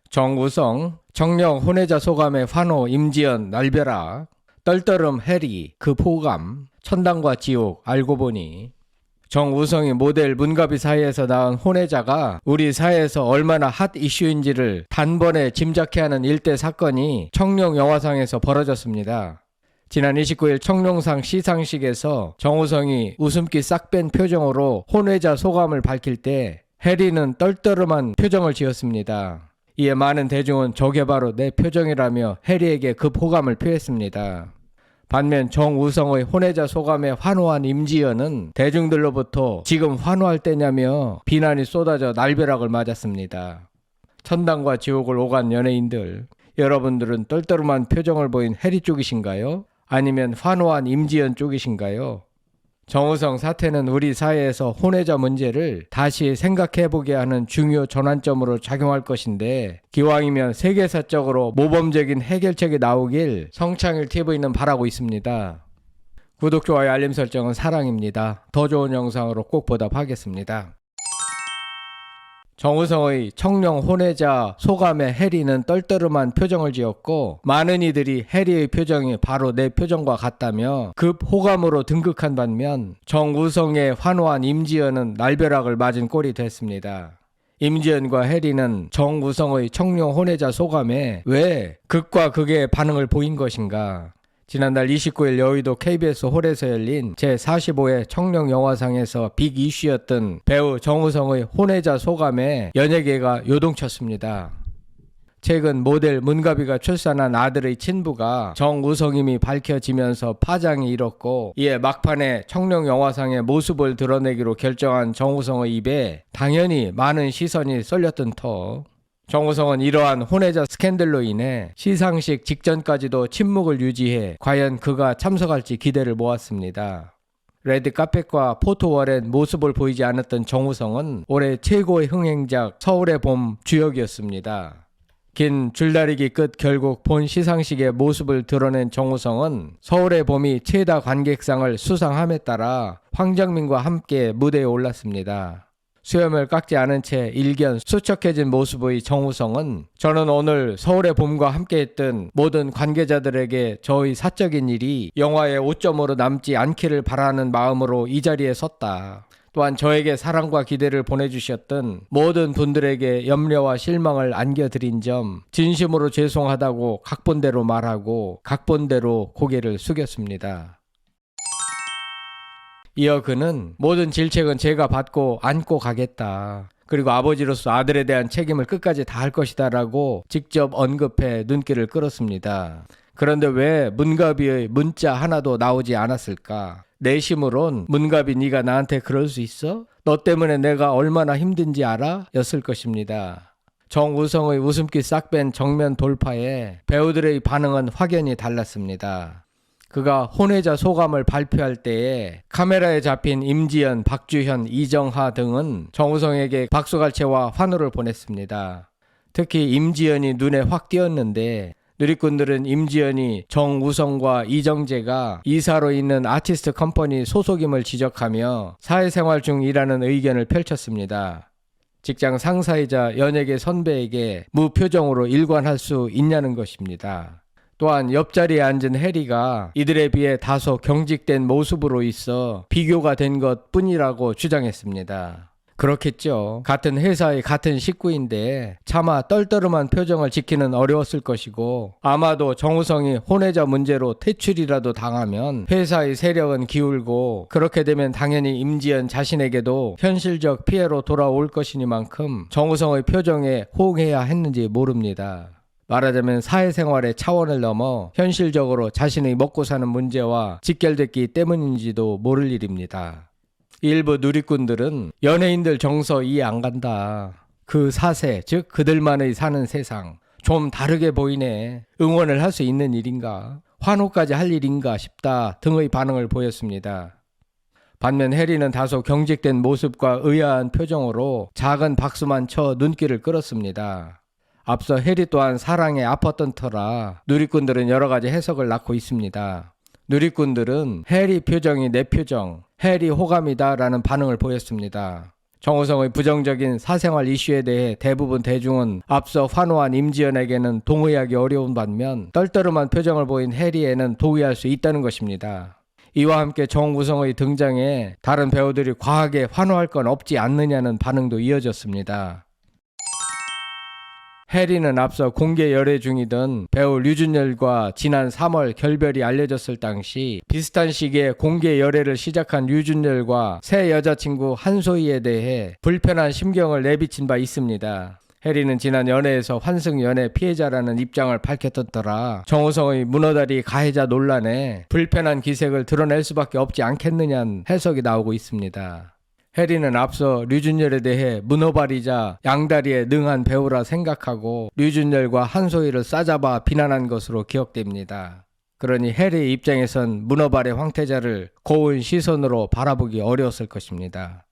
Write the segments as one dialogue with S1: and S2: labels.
S1: 정우성, 정령 혼외자 소감에 환호 임지연 날벼락, 떨떠름 해리 급호감, 천당과 지옥 알고 보니. 정우성이 모델 문가비 사이에서 낳은 혼외자가 우리 사회에서 얼마나 핫 이슈인지를 단번에 짐작케 하는 일대 사건이 청룡 영화상에서 벌어졌습니다. 지난 29일 청룡상 시상식에서 정우성이 웃음기 싹 뺀 표정으로 혼외자 소감을 밝힐 때 해리는 떨떠름한 표정을 지었습니다. 이에 많은 대중은 저게 바로 내 표정이라며 해리에게 급호감을 표했습니다. 반면 정우성의 혼외자 소감에 환호한 임지연은 대중들로부터 지금 환호할 때냐며 비난이 쏟아져 날벼락을 맞았습니다. 천당과 지옥을 오간 연예인들, 여러분들은 떨떠름한 표정을 보인 해리 쪽이신가요? 아니면 환호한 임지연 쪽이신가요? 정우성 사태는 우리 사회에서 혼외자 문제를 다시 생각해보게 하는 중요 전환점으로 작용할 것인데, 기왕이면 세계사적으로 모범적인 해결책이 나오길 성창일TV는 바라고 있습니다. 구독, 좋아요, 알림 설정은 사랑입니다. 더 좋은 영상으로 꼭 보답하겠습니다. 정우성의 청룡 혼외자 소감에 해리는 떨떠름한 표정을 지었고, 많은 이들이 해리의 표정이 바로 내 표정과 같다며 급호감으로 등극한 반면 정우성의 환호한 임지연은 날벼락을 맞은 꼴이 됐습니다. 임지연과 해리는 정우성의 청룡 혼외자 소감에 왜 극과 극의 반응을 보인 것인가? 지난달 29일 여의도 KBS 홀에서 열린 제45회 청룡영화상에서 빅 이슈였던 배우 정우성의 혼외자 소감에 연예계가 요동쳤습니다. 최근 모델 문가비가 출산한 아들의 친부가 정우성임이 밝혀지면서 파장이 일었고, 이에 막판에 청룡영화상의 모습을 드러내기로 결정한 정우성의 입에 당연히 많은 시선이 쏠렸던 터, 정우성은 이러한 혼외자 스캔들로 인해 시상식 직전까지도 침묵을 유지해 과연 그가 참석할지 기대를 모았습니다. 레드카펫과 포토월엔 모습을 보이지 않았던 정우성은 올해 최고의 흥행작 서울의 봄 주역이었습니다. 긴 줄다리기 끝 결국 본 시상식의 모습을 드러낸 정우성은 서울의 봄이 최다 관객상을 수상함에 따라 황정민과 함께 무대에 올랐습니다. 수염을 깎지 않은 채 일견 수척해진 모습의 정우성은 저는 오늘 서울의 봄과 함께했던 모든 관계자들에게 저의 사적인 일이 영화의 오점으로 남지 않기를 바라는 마음으로 이 자리에 섰다. 또한 저에게 사랑과 기대를 보내주셨던 모든 분들에게 염려와 실망을 안겨드린 점 진심으로 죄송하다고 각본대로 말하고 각본대로 고개를 숙였습니다. 이어 그는 모든 질책은 제가 받고 안고 가겠다. 그리고 아버지로서 아들에 대한 책임을 끝까지 다할 것이다 라고 직접 언급해 눈길을 끌었습니다. 그런데 왜 문가비의 문자 하나도 나오지 않았을까? 내심으론 문가비 네가 나한테 그럴 수 있어? 너 때문에 내가 얼마나 힘든지 알아? 였을 것입니다. 정우성의 웃음기 싹 뺀 정면 돌파에 배우들의 반응은 확연히 달랐습니다. 그가 혼외자 소감을 발표할 때에 카메라에 잡힌 임지연, 박주현, 이정하 등은 정우성에게 박수갈채와 환호를 보냈습니다. 특히 임지연이 눈에 확 띄었는데, 누리꾼들은 임지연이 정우성과 이정재가 이사로 있는 아티스트 컴퍼니 소속임을 지적하며 사회생활 중 일하는 의견을 펼쳤습니다. 직장 상사이자 연예계 선배에게 무표정으로 일관할 수 있냐는 것입니다. 또한 옆자리에 앉은 해리가 이들에 비해 다소 경직된 모습으로 있어 비교가 된 것 뿐이라고 주장했습니다. 그렇겠죠. 같은 회사의 같은 식구인데 차마 떨떠름한 표정을 지키는 어려웠을 것이고, 아마도 정우성이 혼외자 문제로 퇴출이라도 당하면 회사의 세력은 기울고, 그렇게 되면 당연히 임지연 자신에게도 현실적 피해로 돌아올 것이니만큼 정우성의 표정에 호응해야 했는지 모릅니다. 말하자면 사회생활의 차원을 넘어 현실적으로 자신의 먹고 사는 문제와 직결됐기 때문인지도 모를 일입니다. 일부 누리꾼들은 연예인들 정서 이해 안 간다. 그 사세, 즉 그들만의 사는 세상 좀 다르게 보이네. 응원을 할 수 있는 일인가? 환호까지 할 일인가 싶다 등의 반응을 보였습니다. 반면 해리는 다소 경직된 모습과 의아한 표정으로 작은 박수만 쳐 눈길을 끌었습니다. 앞서 해리 또한 사랑에 아팠던 터라 누리꾼들은 여러 가지 해석을 낳고 있습니다. 누리꾼들은 해리 표정이 내 표정, 해리 호감이다 라는 반응을 보였습니다. 정우성의 부정적인 사생활 이슈에 대해 대부분 대중은 앞서 환호한 임지연에게는 동의하기 어려운 반면 떨떠름한 표정을 보인 해리에는 동의할 수 있다는 것입니다. 이와 함께 정우성의 등장에 다른 배우들이 과하게 환호할 건 없지 않느냐는 반응도 이어졌습니다. 해리는 앞서 공개 열애 중이던 배우 류준열과 지난 3월 결별이 알려졌을 당시 비슷한 시기에 공개 열애를 시작한 류준열과 새 여자친구 한소희에 대해 불편한 심경을 내비친 바 있습니다. 해리는 지난 연애에서 환승 연애 피해자라는 입장을 밝혔던 터라 정우성의 문어다리 가해자 논란에 불편한 기색을 드러낼 수밖에 없지 않겠느냐는 해석이 나오고 있습니다. 해리는 앞서 류준열에 대해 문어발이자 양다리에 능한 배우라 생각하고 류준열과 한소희를 싸잡아 비난한 것으로 기억됩니다. 그러니 해리의 입장에선 문어발의 황태자를 고운 시선으로 바라보기 어려웠을 것입니다.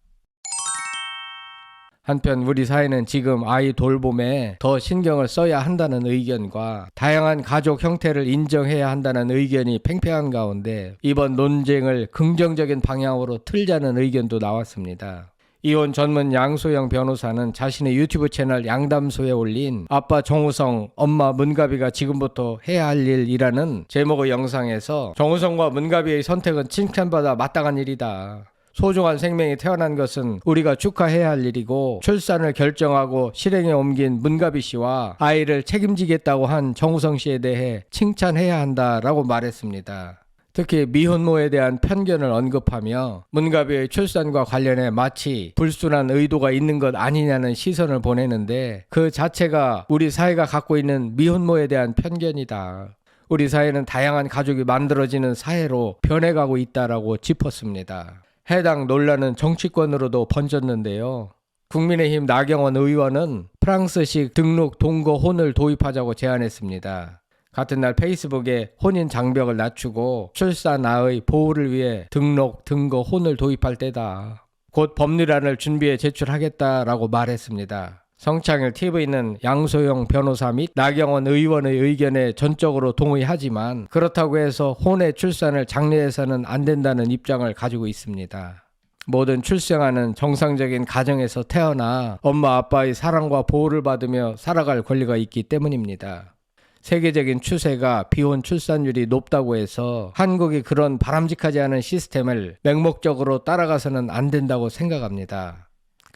S1: 한편 우리 사회는 지금 아이 돌봄에 더 신경을 써야 한다는 의견과 다양한 가족 형태를 인정해야 한다는 의견이 팽팽한 가운데 이번 논쟁을 긍정적인 방향으로 틀자는 의견도 나왔습니다. 이혼 전문 양소영 변호사는 자신의 유튜브 채널 양담소에 올린 아빠 정우성, 엄마 문가비가 지금부터 해야 할 일이라는 제목의 영상에서 정우성과 문가비의 선택은 칭찬받아 마땅한 일이다. 소중한 생명이 태어난 것은 우리가 축하해야 할 일이고 출산을 결정하고 실행에 옮긴 문가비 씨와 아이를 책임지겠다고 한 정우성 씨에 대해 칭찬해야 한다라고 말했습니다. 특히 미혼모에 대한 편견을 언급하며 문가비의 출산과 관련해 마치 불순한 의도가 있는 것 아니냐는 시선을 보내는데 그 자체가 우리 사회가 갖고 있는 미혼모에 대한 편견이다. 우리 사회는 다양한 가족이 만들어지는 사회로 변해가고 있다라고 짚었습니다. 해당 논란은 정치권으로도 번졌는데요. 국민의힘 나경원 의원은 프랑스식 등록 동거 혼을 도입하자고 제안했습니다. 같은 날 페이스북에 혼인 장벽을 낮추고 출산아의 보호를 위해 등록 등거 혼을 도입할 때다. 곧 법률안을 준비해 제출하겠다라고 말했습니다. 성창일 TV는 양소영 변호사 및 나경원 의원의 의견에 전적으로 동의하지만 그렇다고 해서 혼의 출산을 장려해서는 안 된다는 입장을 가지고 있습니다. 모든 출생아는 정상적인 가정에서 태어나 엄마 아빠의 사랑과 보호를 받으며 살아갈 권리가 있기 때문입니다. 세계적인 추세가 비혼 출산율이 높다고 해서 한국이 그런 바람직하지 않은 시스템을 맹목적으로 따라가서는 안 된다고 생각합니다.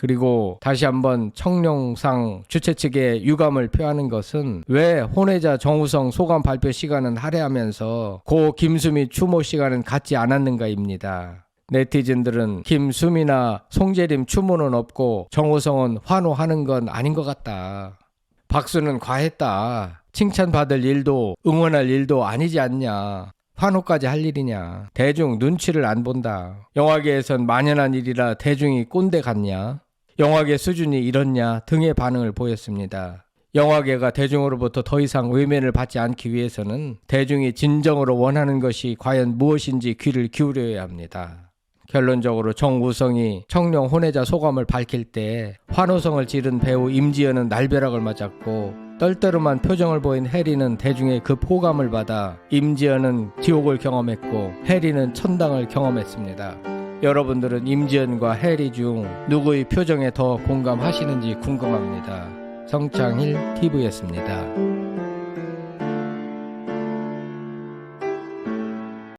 S1: 그리고 다시 한번 청룡상 주최 측에 유감을 표하는 것은 왜 혼외자 정우성 소감 발표 시간은 할애하면서 고 김수미 추모 시간은 갖지 않았는가입니다. 네티즌들은 김수미나 송재림 추모는 없고 정우성은 환호하는 건 아닌 것 같다. 박수는 과했다. 칭찬받을 일도 응원할 일도 아니지 않냐. 환호까지 할 일이냐. 대중 눈치를 안 본다. 영화계에선 만연한 일이라 대중이 꼰대 같냐. 영화계 수준이 이렇냐 등의 반응을 보였습니다. 영화계가 대중으로부터 더 이상 외면을 받지 않기 위해서는 대중이 진정으로 원하는 것이 과연 무엇인지 귀를 기울여야 합니다. 결론적으로 정우성이 청룡 혼외자 소감을 밝힐 때 환호성을 지른 배우 임지연은 날벼락을 맞았고 떨떠름한 표정을 보인 해리는 대중의 급 호감을 받아 임지연은 지옥을 경험했고 해리는 천당을 경험했습니다. 여러분들은 임지연과 해리 중 누구의 표정에 더 공감하시는지 궁금합니다. 성창일 TV였습니다.